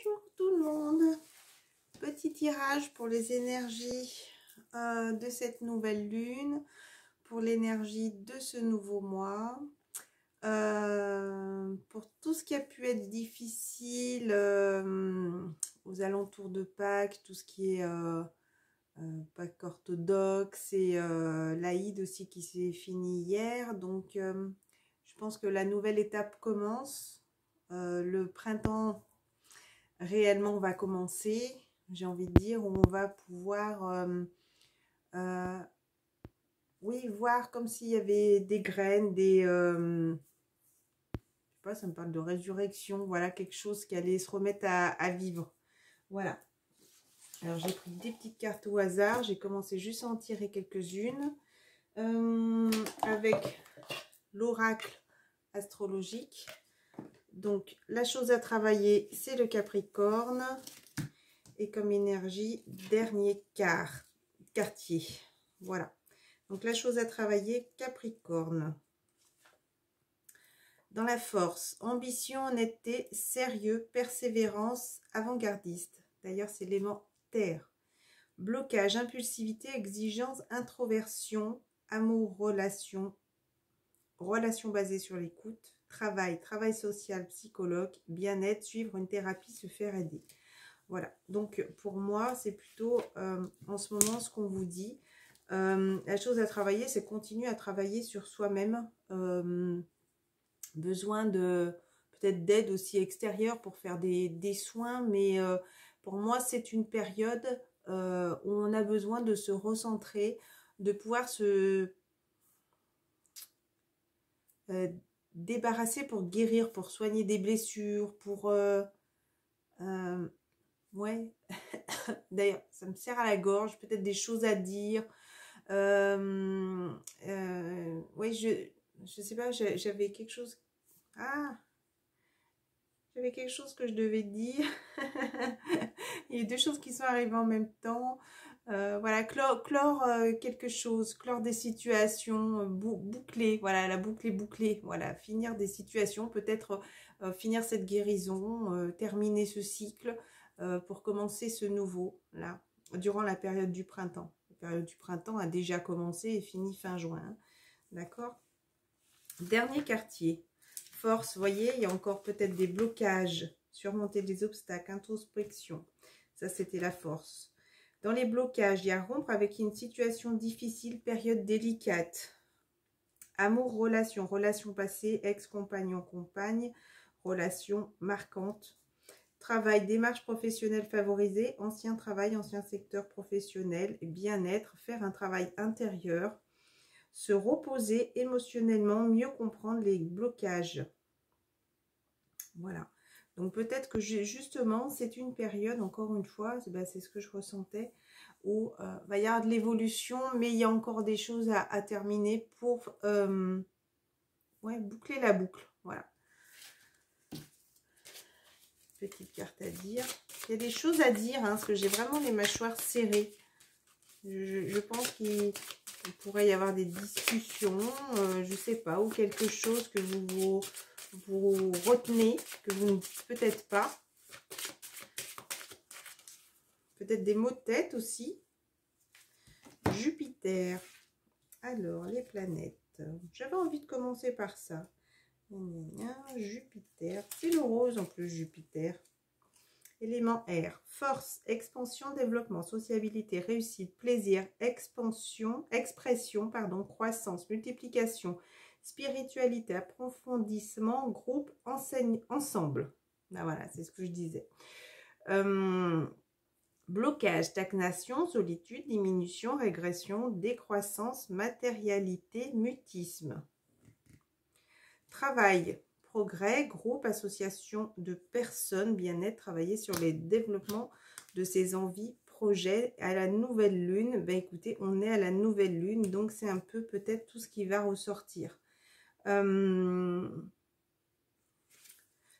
Bonjour tout le monde. Petit tirage pour les énergies de cette nouvelle lune, pour l'énergie de ce nouveau mois, pour tout ce qui a pu être difficile aux alentours de Pâques, tout ce qui est Pâques orthodoxe et l'Aïd aussi qui s'est fini hier. Donc je pense que la nouvelle étape commence. Le printemps réellement va commencer, j'ai envie de dire, où on va pouvoir oui, voir comme s'il y avait des graines, des je sais pas, ça me parle de résurrection, voilà, quelque chose qui allait se remettre à vivre. Voilà. Alors j'ai pris des petites cartes au hasard, j'ai commencé juste à en tirer quelques-unes avec l'oracle astrologique. Donc la chose à travailler, c'est le Capricorne. Et comme énergie, dernier quartier. Voilà. Donc la chose à travailler, Capricorne. Dans la force, ambition, honnêteté, sérieux, persévérance, avant-gardiste. D'ailleurs, c'est l'élément terre. Blocage, impulsivité, exigence, introversion, amour, relation basée sur l'écoute, travail social, psychologue, bien-être, suivre une thérapie, se faire aider. Voilà, donc pour moi, c'est plutôt en ce moment ce qu'on vous dit. La chose à travailler, c'est continuer à travailler sur soi-même. Besoin de peut-être d'aide aussi extérieure pour faire des soins, mais pour moi, c'est une période où on a besoin de se recentrer, de pouvoir se débarrasser pour guérir, pour soigner des blessures, pour... ouais, d'ailleurs, ça me serre à la gorge, peut-être des choses à dire. Ouais, je sais pas, j'avais quelque chose. Ah, j'avais quelque chose que je devais dire. Il y a deux choses qui sont arrivées en même temps. Voilà, clore quelque chose, clore des situations, boucler, voilà, la boucle est bouclée. Voilà, finir des situations, peut-être finir cette guérison, terminer ce cycle. Pour commencer ce nouveau, là, durant la période du printemps. La période du printemps a déjà commencé et fini fin juin. Hein. D'accord? Dernier quartier. Force, vous voyez, il y a encore peut-être des blocages, surmonter des obstacles, introspection. Ça, c'était la force. Dans les blocages, il y a rompre avec une situation difficile, période délicate. Amour, relation passée, ex-compagnon, compagne, relation marquante. Travail, démarche professionnelle favorisée, ancien travail, ancien secteur professionnel, bien-être, faire un travail intérieur, se reposer émotionnellement, mieux comprendre les blocages. Voilà. Donc peut-être que justement, c'est une période, encore une fois, c'est ce que je ressentais, où il va y avoir de l'évolution, mais il y a encore des choses à terminer pour ouais, boucler la boucle. Voilà. Petite carte à dire. Il y a des choses à dire, hein, parce que j'ai vraiment les mâchoires serrées. Je pense qu'il pourrait y avoir des discussions, je sais pas, ou quelque chose que vous retenez, que vous ne dites peut-être pas. Peut-être des mots de tête aussi. Jupiter. Alors, les planètes. J'avais envie de commencer par ça. Jupiter. C'est le rose en plus, Jupiter. Élément R. Force, expansion, développement, sociabilité, réussite, plaisir, expression, croissance, multiplication, spiritualité, approfondissement, groupe, enseigne, ensemble. Ben voilà, c'est ce que je disais. Blocage, stagnation, solitude, diminution, régression, décroissance, matérialité, mutisme. Travail, progrès, groupe, association de personnes, bien-être, travailler sur les développements de ses envies, projets. À la nouvelle lune, ben écoutez, on est à la nouvelle lune, donc c'est un peu peut-être tout ce qui va ressortir.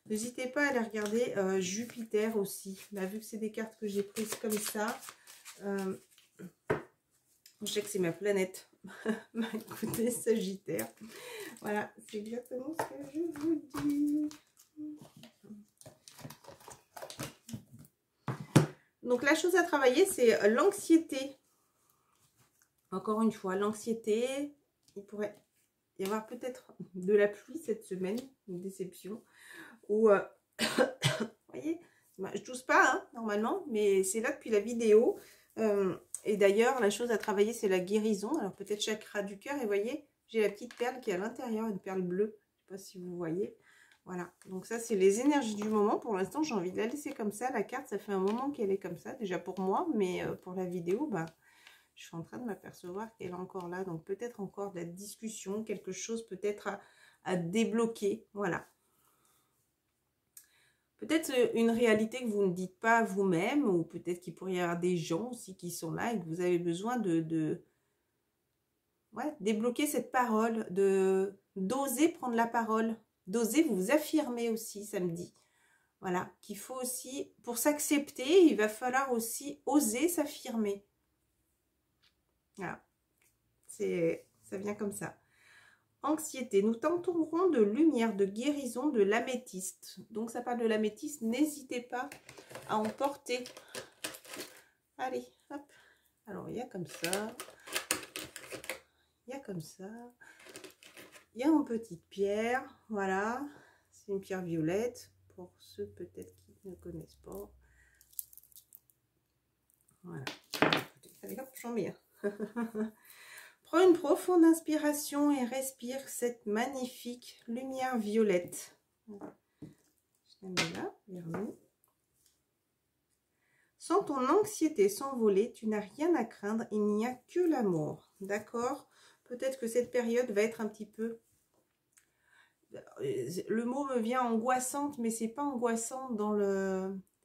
N'hésitez pas à aller regarder Jupiter aussi. Là, vu que c'est des cartes que j'ai prises comme ça, je sais que c'est ma planète. Écoutez, Sagittaire. Voilà, c'est exactement ce que je vous dis. Donc, la chose à travailler, c'est l'anxiété. Encore une fois, l'anxiété, il pourrait y avoir peut-être de la pluie cette semaine, une déception. Ou, vous voyez, je tousse pas, hein, normalement, mais c'est là depuis la vidéo. Et d'ailleurs, la chose à travailler, c'est la guérison. Alors, peut-être chakra du cœur. Et vous voyez, j'ai la petite perle qui est à l'intérieur, une perle bleue. Je ne sais pas si vous voyez. Voilà, donc ça, c'est les énergies du moment. Pour l'instant, j'ai envie de la laisser comme ça. La carte, ça fait un moment qu'elle est comme ça, déjà pour moi. Mais pour la vidéo, bah, je suis en train de m'apercevoir qu'elle est encore là. Donc, peut-être encore de la discussion, quelque chose peut-être à débloquer. Voilà. Peut-être une réalité que vous ne dites pas vous-même, ou peut-être qu'il pourrait y avoir des gens aussi qui sont là et que vous avez besoin de débloquer cette parole, d'oser prendre la parole, d'oser vous affirmer aussi samedi. Voilà, qu'il faut aussi, pour s'accepter, il va falloir aussi oser s'affirmer. Voilà, ça vient comme ça. Anxiété, nous tenterons de lumière, de guérison de l'améthyste. Donc ça parle de l'améthyste, n'hésitez pas à en porter. Allez, hop. Alors il y a comme ça. Il y a comme ça. Il y a en petite pierre. Voilà. C'est une pierre violette. Pour ceux peut-être qui ne connaissent pas. Voilà. Allez hop, j'en mets. Prends une profonde inspiration et respire cette magnifique lumière violette. Voilà. Je la mets là, vers nous. Sans ton anxiété s'envoler, tu n'as rien à craindre, il n'y a que l'amour. D'accord? Peut-être que cette période va être un petit peu... Le mot me vient angoissante, mais c'est pas angoissante dans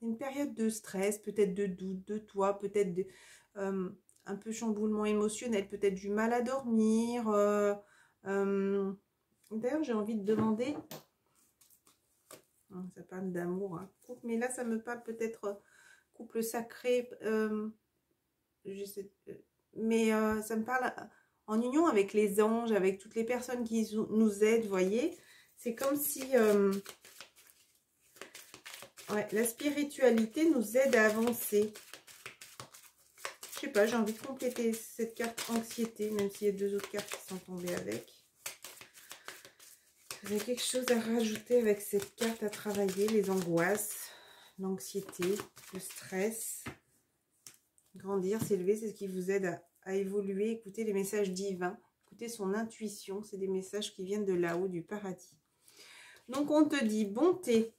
une période de stress, peut-être de doute de toi, peut-être un peu chamboulement émotionnel, peut-être du mal à dormir. D'ailleurs, j'ai envie de demander... Ça parle d'amour, hein. Mais là, ça me parle peut-être couple sacré. Mais ça me parle en union avec les anges, avec toutes les personnes qui nous aident, vous voyez. C'est comme si la spiritualité nous aide à avancer. Je sais pas, j'ai envie de compléter cette carte anxiété, même s'il y a deux autres cartes qui sont tombées avec. Vous avez quelque chose à rajouter avec cette carte à travailler, les angoisses, l'anxiété, le stress. Grandir, s'élever, c'est ce qui vous aide à évoluer, écouter les messages divins, écouter son intuition, c'est des messages qui viennent de là-haut, du paradis. Donc on te dit bonté,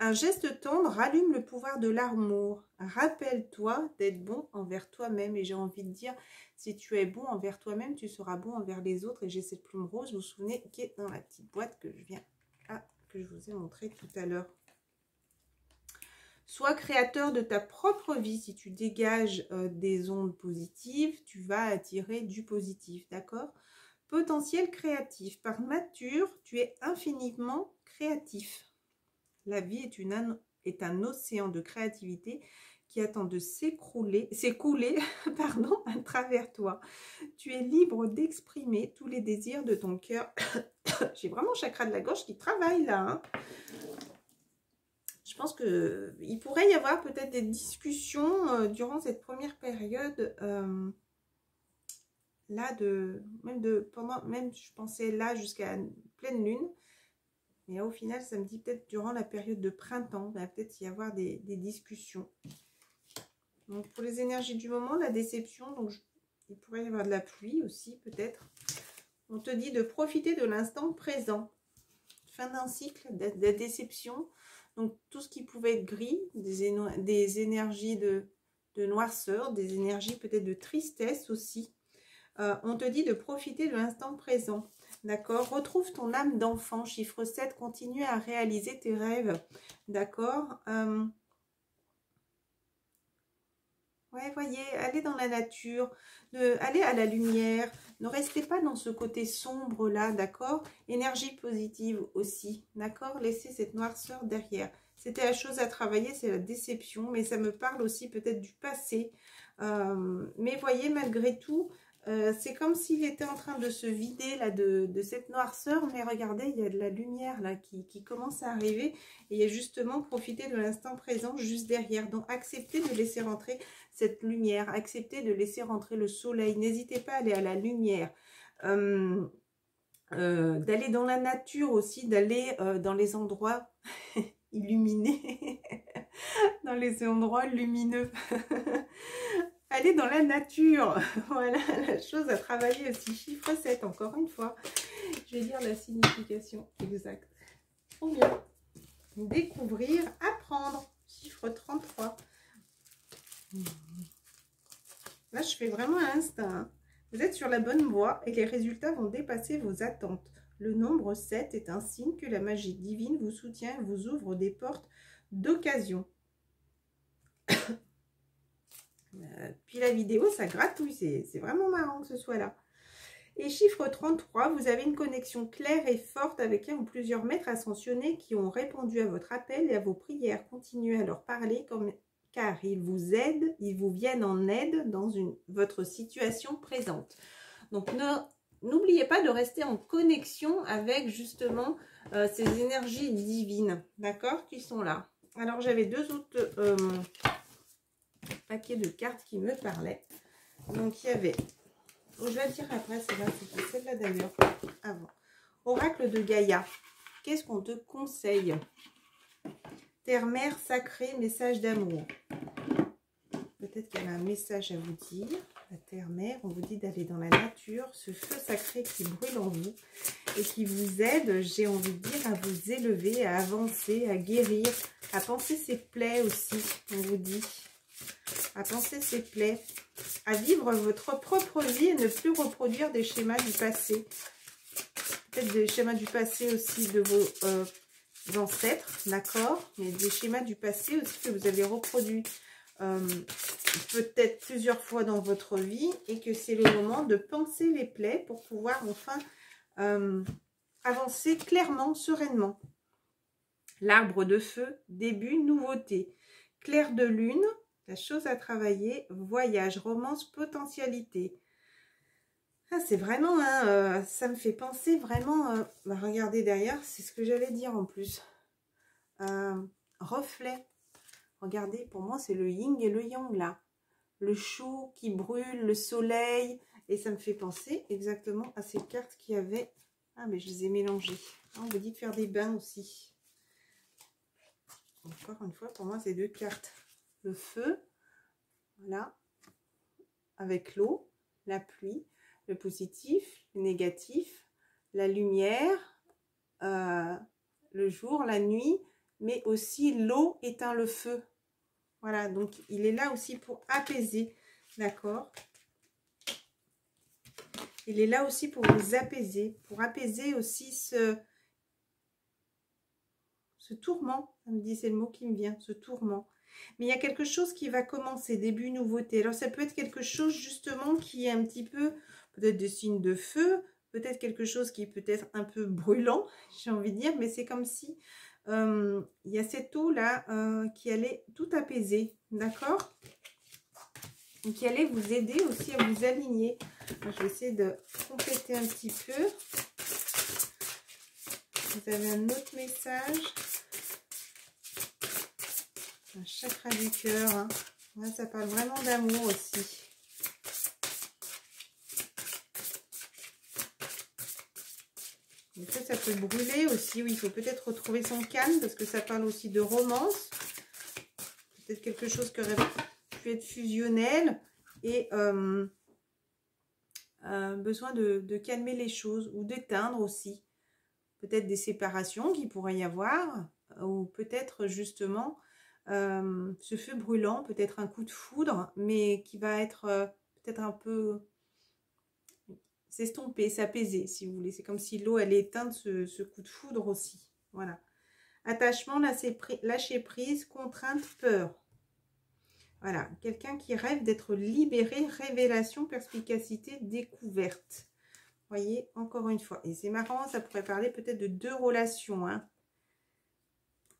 un geste tendre rallume le pouvoir de l'amour. Rappelle-toi d'être bon envers toi-même. Et j'ai envie de dire, si tu es bon envers toi-même, tu seras bon envers les autres. Et j'ai cette plume rose, vous vous souvenez, qui est dans la petite boîte que je vous ai montré tout à l'heure. Sois créateur de ta propre vie. Si tu dégages des ondes positives, tu vas attirer du positif, d'accord? Potentiel créatif. Par nature, tu es infiniment créatif. La vie est un océan de créativité qui attend de s'écouler à travers toi. Tu es libre d'exprimer tous les désirs de ton cœur. J'ai vraiment le chakra de la gorge qui travaille là, hein. Je pense qu'il pourrait y avoir peut-être des discussions durant cette première période. Là, même je pensais là jusqu'à pleine lune. Mais au final, ça me dit peut-être durant la période de printemps, il va peut-être y avoir des discussions. Donc pour les énergies du moment, la déception, donc il pourrait y avoir de la pluie aussi peut-être. On te dit de profiter de l'instant présent. Fin d'un cycle de déception. Donc tout ce qui pouvait être gris, des énergies de noirceur, des énergies peut-être de tristesse aussi. On te dit de profiter de l'instant présent. D'accord? Retrouve ton âme d'enfant. Chiffre 7, continue à réaliser tes rêves. D'accord? Ouais, voyez, allez dans la nature, allez à la lumière. Ne restez pas dans ce côté sombre là, d'accord? Énergie positive aussi, d'accord? Laissez cette noirceur derrière. C'était la chose à travailler, c'est la déception, mais ça me parle aussi peut-être du passé. Mais voyez, malgré tout, C'est comme s'il était en train de se vider là de cette noirceur, mais regardez, il y a de la lumière là qui commence à arriver, et il y a justement profiter de l'instant présent juste derrière. Donc acceptez de laisser rentrer cette lumière, acceptez de laisser rentrer le soleil, n'hésitez pas à aller à la lumière, d'aller dans la nature aussi, d'aller dans les endroits illuminés, dans les endroits lumineux. Aller dans la nature, voilà la chose à travailler aussi. Chiffre 7, encore une fois. Je vais lire la signification exacte. Trop bien. Découvrir, apprendre. Chiffre 33. Là, je fais vraiment à l'instinct. Hein. Vous êtes sur la bonne voie et les résultats vont dépasser vos attentes. Le nombre 7 est un signe que la magie divine vous soutient et vous ouvre des portes d'occasion. Puis la vidéo, ça gratouille, c'est vraiment marrant que ce soit là. Et chiffre 33, vous avez une connexion claire et forte avec un ou plusieurs maîtres ascensionnés qui ont répondu à votre appel et à vos prières. Continuez à leur parler car ils vous aident, ils vous viennent en aide dans votre situation présente. Donc n'oubliez pas de rester en connexion avec justement ces énergies divines, d'accord, qui sont là. Alors j'avais deux autres paquet de cartes qui me parlaient. Donc il y avait, je vais le dire après, c'était celle-là d'ailleurs, avant. Oracle de Gaïa, qu'est-ce qu'on te conseille? Terre-mère sacrée, message d'amour. Peut-être qu'elle a un message à vous dire. La terre-mère, on vous dit d'aller dans la nature, ce feu sacré qui brûle en vous et qui vous aide, j'ai envie de dire, à vous élever, à avancer, à guérir, à penser ses plaies aussi, on vous dit. À penser ses plaies, à vivre votre propre vie et ne plus reproduire des schémas du passé. Peut-être des schémas du passé aussi de vos ancêtres, d'accord? Mais des schémas du passé aussi que vous avez reproduits peut-être plusieurs fois dans votre vie et que c'est le moment de penser les plaies pour pouvoir enfin avancer clairement, sereinement. L'arbre de feu, début, nouveauté. Clair de lune, la chose à travailler, voyage, romance, potentialité. Ah, c'est vraiment, hein, ça me fait penser vraiment, bah, regardez derrière, c'est ce que j'allais dire en plus. Reflet. Regardez, pour moi, c'est le yin et le yang là. Le chou qui brûle, le soleil. Et ça me fait penser exactement à ces cartes qu'il y avait. Ah, mais je les ai mélangées. On me dit de faire des bains aussi. Encore une fois, pour moi, c'est deux cartes. Le feu, voilà, avec l'eau, la pluie, le positif, le négatif, la lumière, le jour, la nuit, mais aussi l'eau éteint le feu. Voilà, donc il est là aussi pour apaiser, d'accord? Il est là aussi pour vous apaiser, aussi ce tourment. Ça me dit, c'est le mot qui me vient, ce tourment. Mais il y a quelque chose qui va commencer, début nouveauté. Alors ça peut être quelque chose justement qui est un petit peu, peut-être des signes de feu, peut-être quelque chose qui peut être un peu brûlant, j'ai envie de dire, mais c'est comme si il y a cette eau là qui allait tout apaiser, d'accord? Qui allait vous aider aussi à vous aligner. Alors, je vais essayer de compléter un petit peu. Vous avez un autre message. Un chakra du cœur. Hein. Ouais, ça parle vraiment d'amour aussi. En fait, ça peut brûler aussi. Oui, il faut peut-être retrouver son calme parce que ça parle aussi de romance. Peut-être quelque chose qui aurait pu être fusionnel et besoin de calmer les choses ou d'éteindre aussi. Peut-être des séparations qu'il pourrait y avoir ou peut-être justement ce feu brûlant, peut-être un coup de foudre, mais qui va être peut-être un peu s'estomper, s'apaiser, si vous voulez. C'est comme si l'eau allait éteindre ce coup de foudre aussi. Voilà. Attachement, lâcher prise, contrainte, peur. Voilà. Quelqu'un qui rêve d'être libéré, révélation, perspicacité, découverte. Voyez, encore une fois. Et c'est marrant, ça pourrait parler peut-être de deux relations, hein.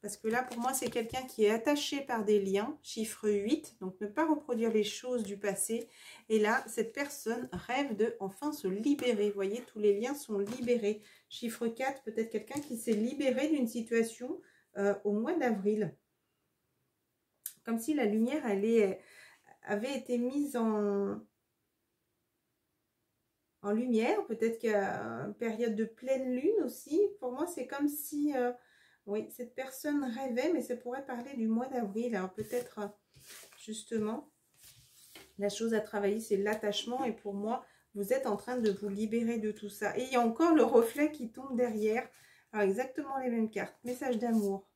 parce que là, pour moi, c'est quelqu'un qui est attaché par des liens, chiffre 8, donc ne pas reproduire les choses du passé. Et là, cette personne rêve de enfin se libérer. Vous voyez, tous les liens sont libérés. Chiffre 4, peut-être quelqu'un qui s'est libéré d'une situation au mois d'avril. Comme si la lumière, avait été mise en lumière. Peut-être qu'il y a une période de pleine lune aussi. Pour moi, c'est comme si... oui, cette personne rêvait, mais ça pourrait parler du mois d'avril. Alors peut-être, justement, la chose à travailler, c'est l'attachement. Et pour moi, vous êtes en train de vous libérer de tout ça. Et il y a encore le reflet qui tombe derrière. Alors exactement les mêmes cartes. Message d'amour.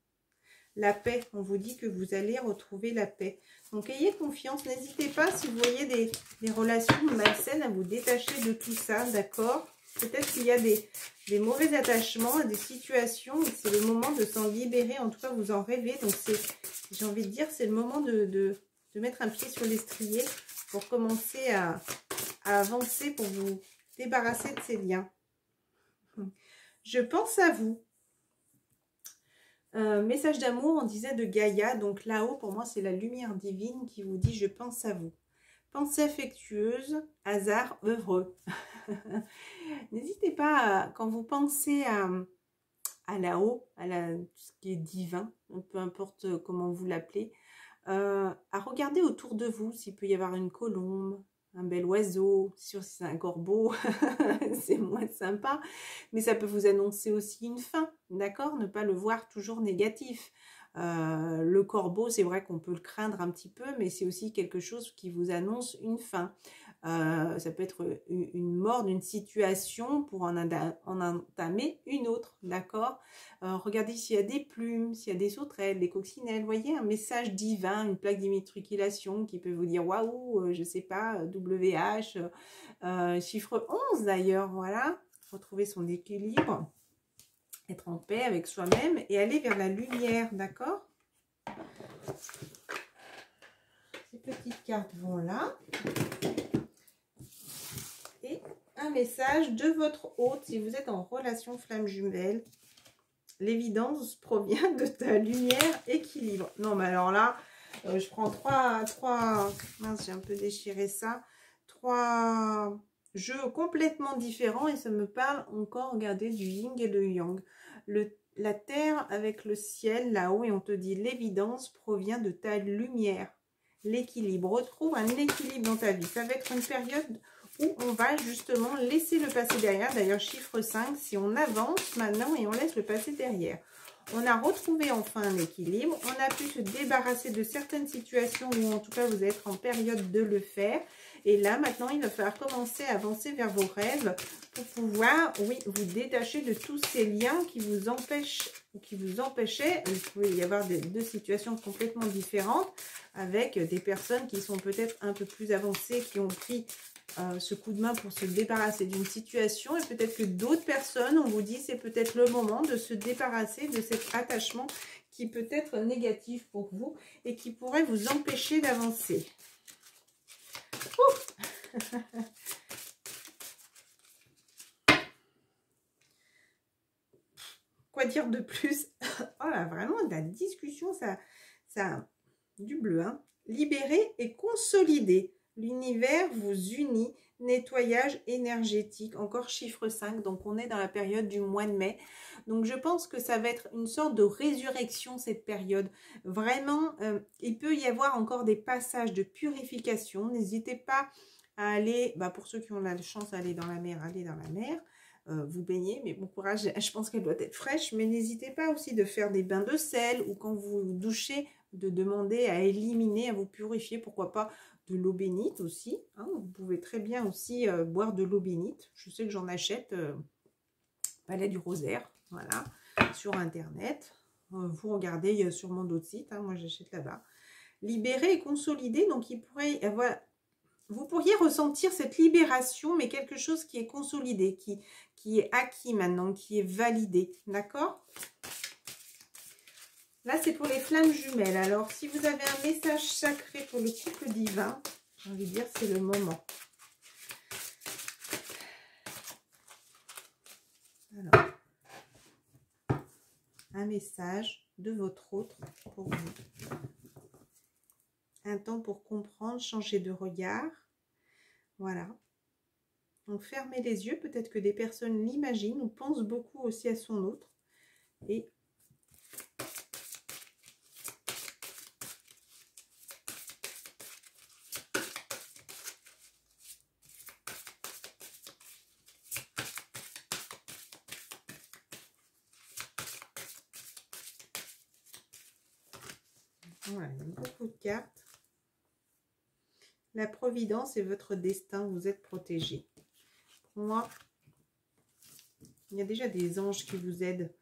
La paix, on vous dit que vous allez retrouver la paix. Donc, ayez confiance. N'hésitez pas, si vous voyez des relations malsaines, à vous détacher de tout ça, d'accord? Peut-être qu'il y a des mauvais attachements, des situations, et c'est le moment de s'en libérer. En tout cas, vous en rêvez. Donc, j'ai envie de dire, c'est le moment de mettre un pied sur l'estrier pour commencer à avancer, pour vous débarrasser de ces liens. Je pense à vous. Message d'amour, on disait de Gaïa, donc là-haut pour moi c'est la lumière divine qui vous dit je pense à vous. Pensée affectueuse, hasard heureux. N'hésitez pas, quand vous pensez à là-haut, tout ce qui est divin, peu importe comment vous l'appelez, à regarder autour de vous s'il peut y avoir une colombe, un bel oiseau. Si c'est un corbeau, c'est moins sympa, mais ça peut vous annoncer aussi une fin, d'accord? Ne pas le voir toujours négatif. Le corbeau, c'est vrai qu'on peut le craindre un petit peu, mais c'est aussi quelque chose qui vous annonce une fin. Ça peut être une mort d'une situation pour en entamer une autre, d'accord? Regardez s'il y a des plumes, s'il y a des sauterelles, des coccinelles, vous voyez, un message divin, une plaque d'immatriculation qui peut vous dire waouh, je sais pas, WH, chiffre 11 d'ailleurs, voilà, retrouver son équilibre, être en paix avec soi-même et aller vers la lumière, d'accord? Ces petites cartes vont là. Et un message de votre hôte, si vous êtes en relation flamme jumelle. L'évidence provient de ta lumière équilibre. Non, mais alors là, je prends trois... Mince, j'ai un peu déchiré ça. 3 jeux complètement différents et ça me parle encore, regardez, du yin et le yang. La terre avec le ciel là-haut et on te dit l'évidence provient de ta lumière. L'équilibre. Retrouve un équilibre dans ta vie. Ça va être une période où on va justement laisser le passé derrière. D'ailleurs, chiffre 5, si on avance maintenant et on laisse le passé derrière. On a retrouvé enfin un équilibre. On a pu se débarrasser de certaines situations où en tout cas vous êtes en période de le faire. Et là, maintenant, il va falloir commencer à avancer vers vos rêves pour pouvoir, oui, vous détacher de tous ces liens qui vous empêchent ou qui vous empêchaient. Il peut y avoir deux situations complètement différentes avec des personnes qui sont peut-être un peu plus avancées, qui ont pris ce coup de main pour se débarrasser d'une situation. Et peut-être que d'autres personnes, on vous dit, c'est peut-être le moment de se débarrasser de cet attachement qui peut être négatif pour vous et qui pourrait vous empêcher d'avancer. Quoi dire de plus? Oh là, vraiment, de la discussion, ça du bleu, hein. Libérer et consolider. L'univers vous unit. Nettoyage énergétique. Encore chiffre 5. Donc, on est dans la période du mois de mai. Donc, je pense que ça va être une sorte de résurrection, cette période. Vraiment, il peut y avoir encore des passages de purification. N'hésitez pas à aller, pour ceux qui ont la chance d'aller dans la mer, allez dans la mer. Vous baignez, mais bon courage, je pense qu'elle doit être fraîche, mais n'hésitez pas aussi de faire des bains de sel ou quand vous vous douchez, de demander à éliminer, à vous purifier, pourquoi pas de l'eau bénite aussi, hein. Vous pouvez très bien aussi boire de l'eau bénite, je sais que j'en achète, Palais du Rosaire, voilà, sur internet, vous regardez, il y a sûrement d'autres sites, hein, moi j'achète là-bas. Libérer et consolider, donc il pourrait y avoir... Vous pourriez ressentir cette libération, mais quelque chose qui est consolidé, qui est acquis maintenant, qui est validé. D'accord? Là, c'est pour les flammes jumelles. Alors, si vous avez un message sacré pour le couple divin, j'ai envie de dire, c'est le moment. Alors, un message de votre autre pour vous. Un temps pour comprendre, changer de regard. Voilà. Donc, fermez les yeux. Peut-être que des personnes l'imaginent ou pensent beaucoup aussi à son autre. Et voilà, il y a beaucoup de cartes. La providence est votre destin, vous êtes protégé. Pour moi, il y a déjà des anges qui vous aident.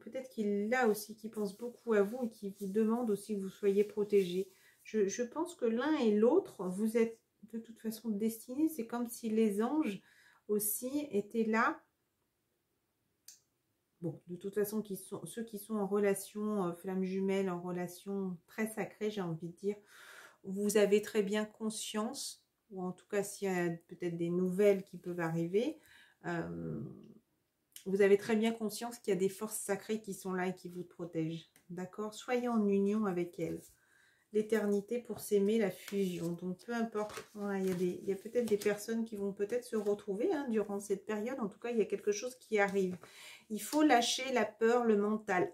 Peut-être qu'il là aussi, qui pense beaucoup à vous et qui vous demande aussi que vous soyez protégé. Je pense que l'un et l'autre, vous êtes de toute façon destinés. C'est comme si les anges aussi étaient là. Bon, de toute façon, ceux qui sont en relation flamme jumelle, en relation très sacrée, j'ai envie de dire, vous avez très bien conscience, ou en tout cas s'il y a peut-être des nouvelles qui peuvent arriver, vous avez très bien conscience qu'il y a des forces sacrées qui sont là et qui vous protègent. D'accord? Soyez en union avec elles. L'éternité pour s'aimer, la fusion. Donc peu importe, voilà, il y a peut-être des personnes qui vont peut-être se retrouver durant cette période. En tout cas, il y a quelque chose qui arrive. Il faut lâcher la peur, le mental.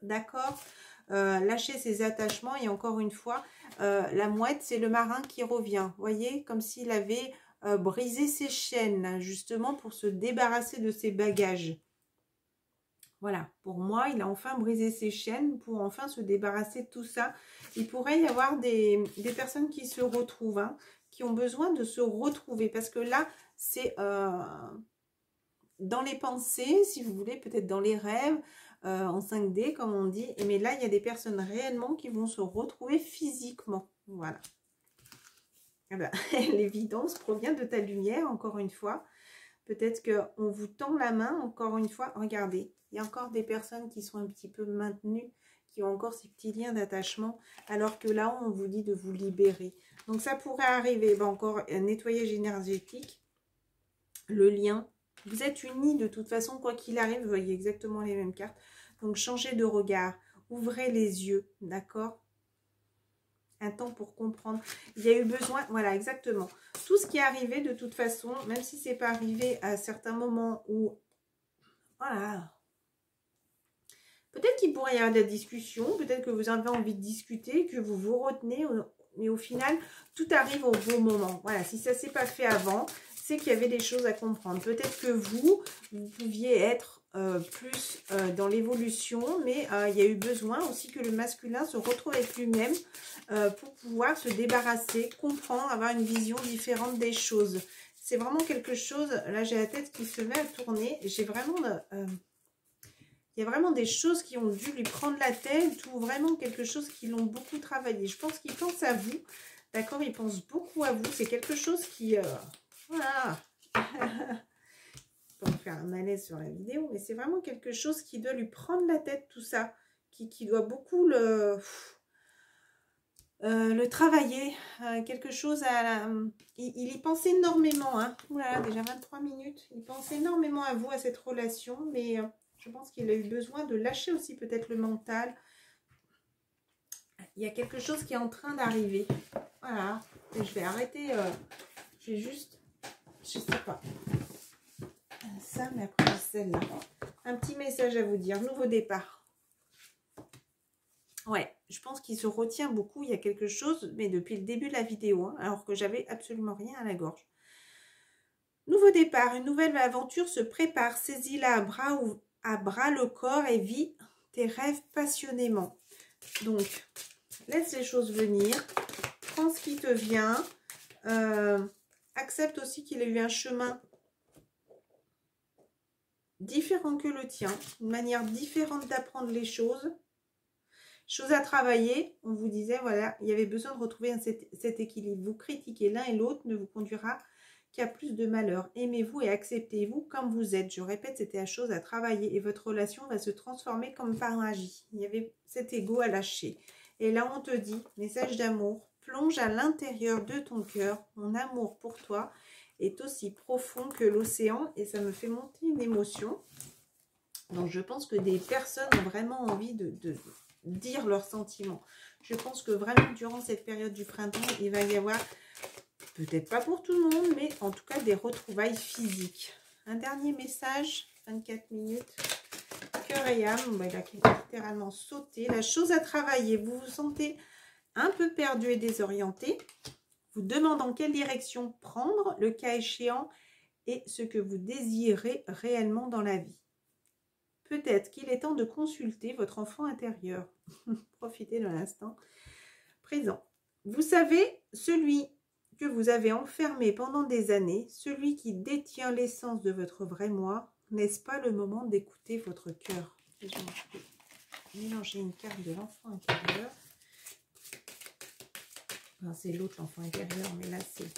D'accord? Lâcher ses attachements. Et encore une fois, la mouette, c'est le marin qui revient. Vous voyez, comme s'il avait brisé ses chaînes, justement pour se débarrasser de ses bagages. Voilà, pour moi, il a enfin brisé ses chaînes pour enfin se débarrasser de tout ça. Il pourrait y avoir des personnes qui se retrouvent, qui ont besoin de se retrouver. Parce que là, c'est dans les pensées, si vous voulez, peut-être dans les rêves, en 5D, comme on dit. Mais là, il y a des personnes réellement qui vont se retrouver physiquement. Voilà. Eh ben, l'évidence provient de ta lumière, encore une fois. Peut-être qu'on vous tend la main, encore une fois. Regardez, il y a encore des personnes qui sont un petit peu maintenues, qui ont encore ces petits liens d'attachement, alors que là, on vous dit de vous libérer. Donc, ça pourrait arriver. Ben, encore un nettoyage énergétique, le lien. Vous êtes unis de toute façon, quoi qu'il arrive, vous voyez exactement les mêmes cartes. Donc, changez de regard, ouvrez les yeux, d'accord ? Un temps pour comprendre. Il y a eu besoin, voilà, exactement. Tout ce qui est arrivé, de toute façon, même si c'est pas arrivé à certains moments où, voilà, peut-être qu'il pourrait y avoir de la discussion, peut-être que vous avez envie de discuter, que vous vous retenez, mais au final, tout arrive au bon moment. Voilà, si ça s'est pas fait avant, c'est qu'il y avait des choses à comprendre. Peut-être que vous pouviez être plus dans l'évolution, mais il y a eu besoin aussi que le masculin se retrouve avec lui-même pour pouvoir se débarrasser, comprendre, avoir une vision différente des choses. C'est vraiment quelque chose, là j'ai la tête qui se met à tourner, j'ai vraiment... il y a vraiment des choses qui ont dû lui prendre la tête ou vraiment quelque chose qui l'ont beaucoup travaillé. Je pense qu'il pense à vous, d'accord? Il pense beaucoup à vous. C'est quelque chose qui... voilà. Pour faire un malaise sur la vidéo, mais c'est vraiment quelque chose qui doit lui prendre la tête, tout ça. Qui doit beaucoup le travailler. Quelque chose à la... Il y pense énormément. Hein. Ouh là là, déjà 23 minutes. Il pense énormément à vous, à cette relation, mais... je pense qu'il a eu besoin de lâcher aussi peut-être le mental. Il y a quelque chose qui est en train d'arriver. Voilà. Et je vais arrêter. Je vais juste... je sais pas. Ça, mais après celle-là. Un petit message à vous dire. Nouveau départ. Ouais, je pense qu'il se retient beaucoup. Il y a quelque chose, mais depuis le début de la vidéo, hein, alors que j'avais absolument rien à la gorge. Nouveau départ. Une nouvelle aventure se prépare. Saisis-la à bras le corps et vis tes rêves passionnément. Donc, laisse les choses venir. Prends ce qui te vient. Accepte aussi qu'il ait eu un chemin différent que le tien. Une manière différente d'apprendre les choses. Chose à travailler. On vous disait, voilà, il y avait besoin de retrouver cet équilibre. Vous critiquer l'un et l'autre ne vous conduira qu'à plus de malheur. Aimez-vous et acceptez-vous comme vous êtes. Je répète, c'était la chose à travailler et votre relation va se transformer comme par magie. Il y avait cet ego à lâcher. Et là, on te dit, message d'amour, plonge à l'intérieur de ton cœur. Mon amour pour toi est aussi profond que l'océan. Et ça me fait monter une émotion. Donc, je pense que des personnes ont vraiment envie de dire leurs sentiments. Je pense que vraiment, durant cette période du printemps, il va y avoir, peut-être pas pour tout le monde, mais en tout cas, des retrouvailles physiques. Un dernier message, 24 minutes. Cœur et âme, il a littéralement sauté. La chose à travailler, vous vous sentez un peu perdu et désorienté. Vous demandez en quelle direction prendre, le cas échéant, et ce que vous désirez réellement dans la vie. Peut-être qu'il est temps de consulter votre enfant intérieur. Profitez de l'instant présent. Vous savez, celui que vous avez enfermé pendant des années, celui qui détient l'essence de votre vrai moi, n'est-ce pas le moment d'écouter votre cœur? Je vais mélanger une carte de l'enfant intérieur. C'est l'autre, l'enfant intérieur, mais là c'est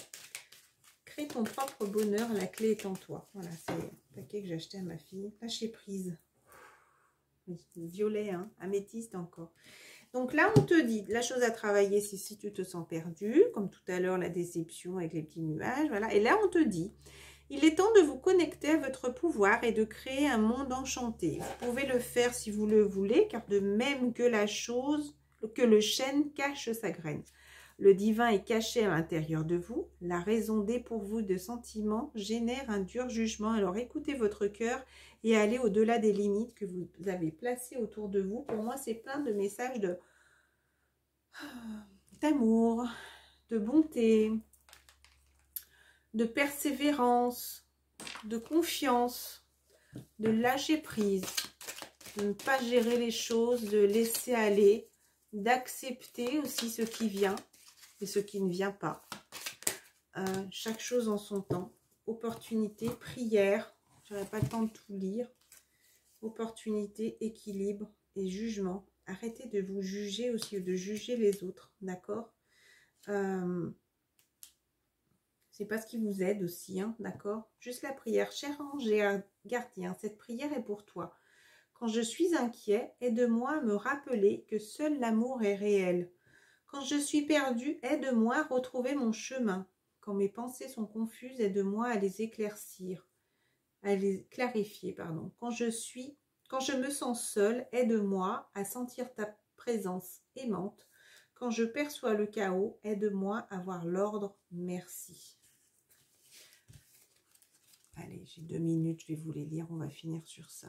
crée ton propre bonheur, la clé est en toi. Voilà, c'est le paquet que j'ai acheté à ma fille. Lâcher prise. Violet, hein, améthyste encore. Donc là, on te dit, la chose à travailler, c'est si tu te sens perdu, comme tout à l'heure, la déception avec les petits nuages, voilà. Et là, on te dit, il est temps de vous connecter à votre pouvoir et de créer un monde enchanté. Vous pouvez le faire si vous le voulez, car de même que le chêne cache sa graine. Le divin est caché à l'intérieur de vous. La raison dépourvue de sentiments génère un dur jugement. Alors écoutez votre cœur et allez au-delà des limites que vous avez placées autour de vous. Pour moi, c'est plein de messages d'amour, de bonté, de persévérance, de confiance, de lâcher prise, de ne pas gérer les choses, de laisser aller, d'accepter aussi ce qui vient et ce qui ne vient pas. Chaque chose en son temps. Opportunité, prière, je n'aurai pas le temps de tout lire. Opportunité, équilibre et jugement. Arrêtez de vous juger aussi, de juger les autres, d'accord? C'est pas ce qui vous aide aussi, hein, d'accord? Juste la prière. Cher ange et gardien, cette prière est pour toi. Quand je suis inquiet, aide-moi à me rappeler que seul l'amour est réel. Quand je suis perdu, aide-moi à retrouver mon chemin. Quand mes pensées sont confuses, aide-moi à les éclaircir, à les clarifier, pardon. Quand je me sens seule, aide-moi à sentir ta présence aimante. Quand je perçois le chaos, aide-moi à voir l'ordre. Merci. Allez, j'ai 2 minutes, je vais vous les lire, on va finir sur ça.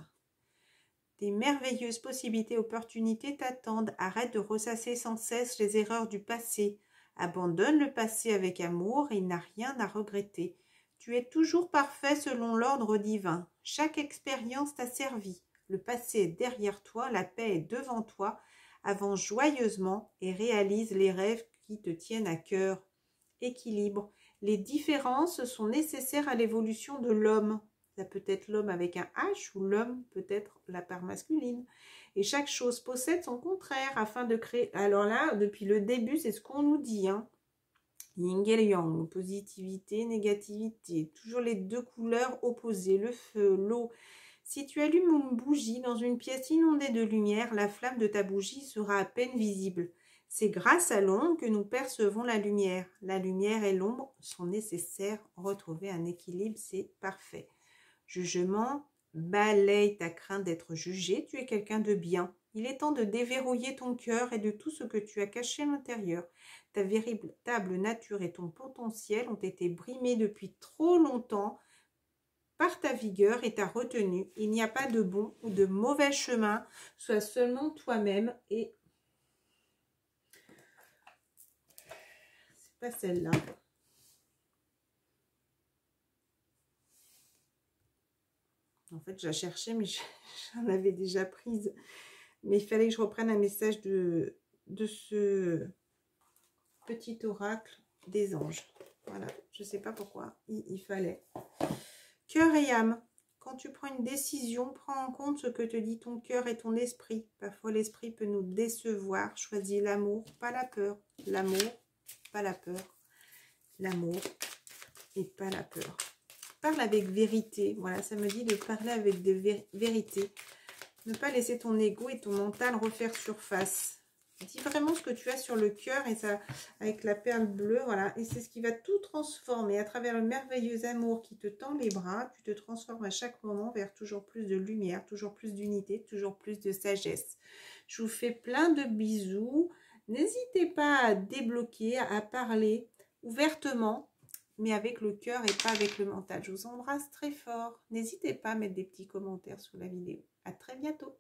Des merveilleuses possibilités, opportunités t'attendent. Arrête de ressasser sans cesse les erreurs du passé. Abandonne le passé avec amour et il n'a rien à regretter. Tu es toujours parfait selon l'ordre divin. Chaque expérience t'a servi. Le passé est derrière toi, la paix est devant toi. Avance joyeusement et réalise les rêves qui te tiennent à cœur. Équilibre. Les différences sont nécessaires à l'évolution de l'homme. Ça peut être l'homme avec un H ou l'homme peut être la part masculine. Et chaque chose possède son contraire afin de créer... Alors là, depuis le début, c'est ce qu'on nous dit, hein. Yin et yang, positivité, négativité. Toujours les deux couleurs opposées, le feu, l'eau. Si tu allumes une bougie dans une pièce inondée de lumière, la flamme de ta bougie sera à peine visible. C'est grâce à l'ombre que nous percevons la lumière. La lumière et l'ombre sont nécessaires. Retrouver un équilibre, c'est parfait. Jugement, balaye ta crainte d'être jugé, tu es quelqu'un de bien. Il est temps de déverrouiller ton cœur et de tout ce que tu as caché à l'intérieur. Ta véritable nature et ton potentiel ont été brimés depuis trop longtemps par ta vigueur et ta retenue. Il n'y a pas de bon ou de mauvais chemin, sois seulement toi-même et... C'est pas celle-là. En fait, je la cherchais, mais j'en avais déjà prise. Mais il fallait que je reprenne un message de ce petit oracle des anges. Voilà, je ne sais pas pourquoi, il fallait. Cœur et âme. Quand tu prends une décision, prends en compte ce que te dit ton cœur et ton esprit. Parfois, l'esprit peut nous décevoir. Choisis l'amour, pas la peur. L'amour, pas la peur. L'amour et pas la peur. Parle avec vérité. Voilà, ça me dit de parler avec des vérités. Ne pas laisser ton ego et ton mental refaire surface. Dis vraiment ce que tu as sur le cœur et ça, avec la perle bleue, voilà. Et c'est ce qui va tout transformer à travers le merveilleux amour qui te tend les bras. Tu te transformes à chaque moment vers toujours plus de lumière, toujours plus d'unité, toujours plus de sagesse. Je vous fais plein de bisous. N'hésitez pas à débloquer, à parler ouvertement, mais avec le cœur et pas avec le mental. Je vous embrasse très fort. N'hésitez pas à mettre des petits commentaires sous la vidéo. À très bientôt.